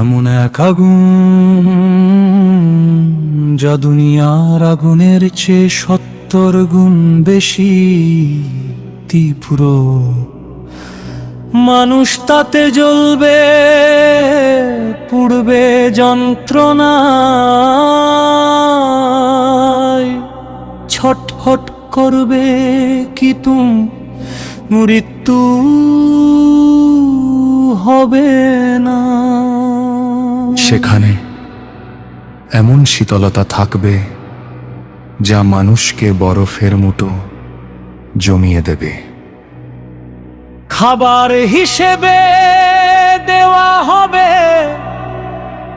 এমন এক আগুন যা দুনিয়ার আগুনের চেয়ে 70 গুণ বেশি তীব্র। মানুষ তাতে জ্বলবে, পুড়বে যন্ত্রণায়, ছটফট করবে কিন্তু মৃত্যু হবে না। সেখানে এমন শীতলতা থাকবে যা মানুষকে বরফের মতো জমিয়ে দেবে। খাবার হিসেবে দেওয়া হবে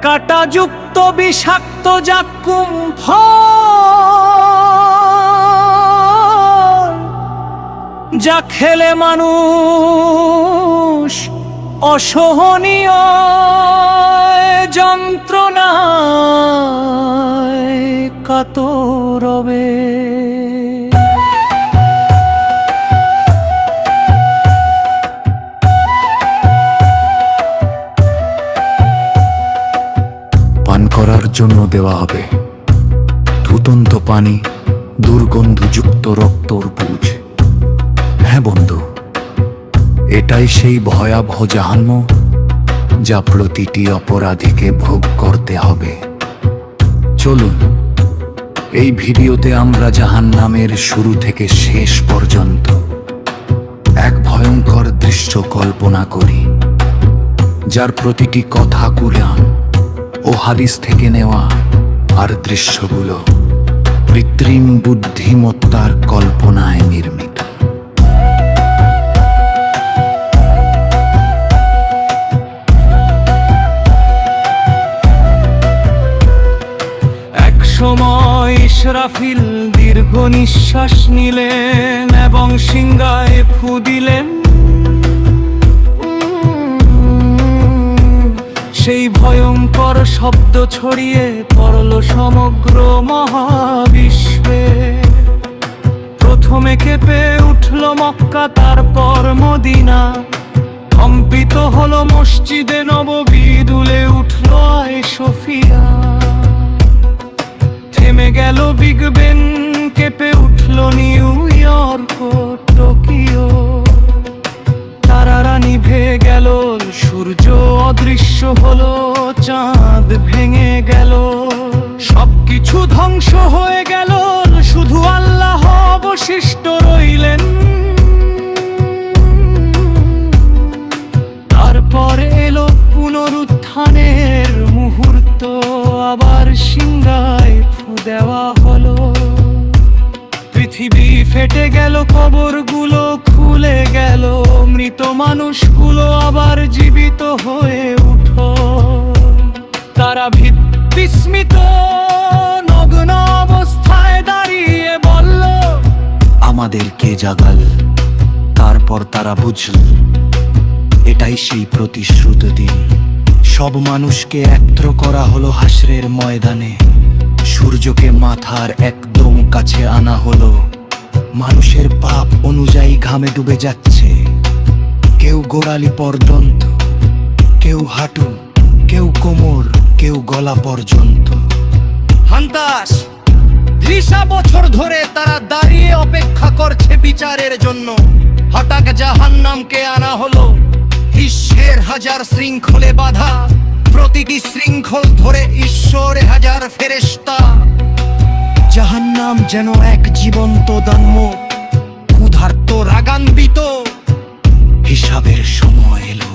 কাঁটাযুক্ত বিষাক্ত জাক্কুম ফল, যা খেলে মানুষ অসহনীয় যন্ত্রণায় কাতর হবে। পান করার জন্য দেওয়া হবে থুতন্ত পানি, দুর্গন্ধযুক্ত রক্তর বুঝ। হ্যাঁ বন্ধু, এটাই সেই ভয়াবহ জাহান্নাম যা প্রতিটি অপরাধীকে ভোগ করতে হবে। চলুন এই ভিডিওতে আমরা জাহান্নামের শুরু থেকে শেষ পর্যন্ত এক ভয়ঙ্কর দৃশ্য কল্পনা করি, যার প্রতিটি কথা কুরআন ও হাদিস থেকে নেওয়া, আর দৃশ্যগুলো কৃত্রিম বুদ্ধিমত্তার কল্পনায় নির্মিত। সময় ইসরাফিল দীর্ঘ নিঃশ্বাস নিলেন এবং সিংহায় ফু দিলেন। সেই ভয়ঙ্কর শব্দ ছড়িয়ে পড়ল সমগ্র মহাবিশ্বে। প্রথমে কেঁপে উঠল মক্কা, তারপর মদিনা। কম্পিত হলো মসজিদে নববী, দুলে উঠল আয়ে সোফিয়া। থেমে গেল বিগ বেন, কেঁপে উঠল নিউ ইয়র্ক, টোকিও। তারারা নিভে গেল, সূর্য অদৃশ্য হলো, চাঁদ ভেঙে গেল, সবকিছু ধ্বংস হয়ে গেল, শুধু আল্লাহ অবশিষ্ট রইলেন। তারপর এলো পুনরুত্থানের মুহূর্ত, আবার সিংহায় ফু দেওয়া হলো। পৃথিবী ফেটে গেল, কবরগুলো খুলে গেল, মৃত মানুষগুলো আবার জীবিত হয়ে উঠো। তারা বিস্মিত নগ্ন অবস্থায় দাঁড়িয়ে বলল, আমাদের কে জাগাল? তারপর তারা বুঝল এটাই সেই প্রতিশ্রুত দিন। সব মানুষকে একত্র করা হলো হাসরের ময়দানে। সূর্যকে মাথার একদম কাছে আনা হলো। মানুষের পাপ অনুযায়ী ঘামে ডুবে যাচ্ছে। কেউ গোড়ালি পর্যন্ত, কেউ হাঁটু, কেউ কোমর, কেউ গলা পর্যন্ত। হান্তাস 30 বছর ধরে তারা দাঁড়িয়ে অপেক্ষা করছে বিচারের জন্য। হঠাৎ জাহান্নামকে আনা হলো। বিশ্বের হাজার শৃঙ্খলে বাঁধা, প্রতিটি শৃঙ্খল ধরে ঈশ্বরে হাজার ফেরেশতা। জাহান্নাম যেন এক জীবন্ত দানব, ক্ষুধার্ত রাগান্বিত। হিসাবের সময় এলো।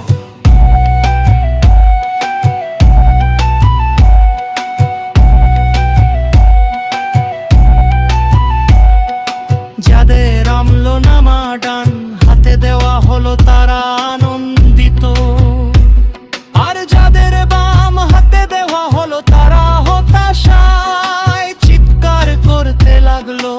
যাদের আমলনামা ডান হাতে দেওয়া হলো তারা আনন্দিত, আর যাদের বাম হাতে দেওয়া হলো তারা হতাশায় চিৎকার করতে লাগলো।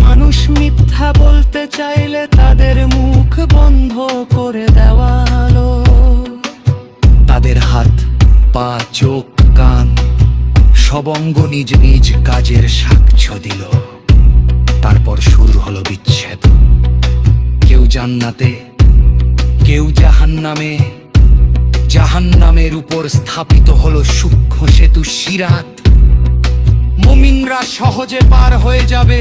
মানুষ মিথ্যা বলতে চাইলে তাদের মুখ বন্ধ করে দেওয়া হলো। তাদের হাত, পা, চোখ, কান সব অঙ্গ নিজ নিজ কাজের সাক্ষ্য দিল। তারপর শুরু হলো বিচ্ছেদ। কেউ জান্নাতে, কেউ জাহান্নামে, জাহান্নামের উপর স্থাপিত হলো সূক্ষ্ম সেতু সিরাত। মুমিনরা সহজে পার হয়ে যাবে,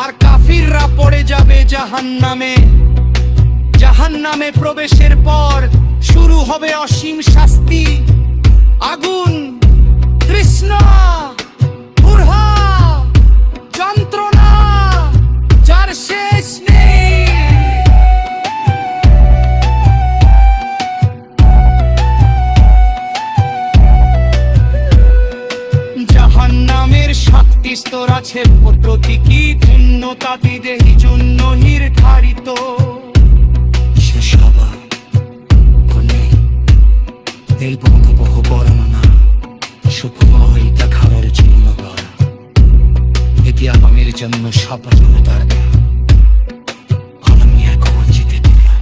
আর কাফিররা পড়ে যাবে জাহান্নামে। জাহান্নামে প্রবেশের পর শুরু হবে অসীম শাস্তি, আগুন, তৃষ্ণা, কুরহা, যন্ত্রণা, যার শেষ নেই। জাহান্নামের 7টি স্তর আছে, প্রতীকী উন্নতাতি দেহি জন্য নির্ধারিত। সে সবার কোনে এই বন্ধবহ বর্ণনা সুখময়িতা খাবার জন্য গড়া। এটি আগামীর জন্য সফলতার আমি এক জিতে দিলাম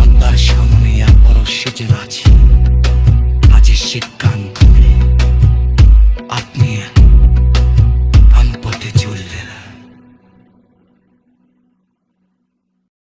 আল্লাহর সামনে অপরস্যে আছি। আজ সিদ্ধান্ত আপনি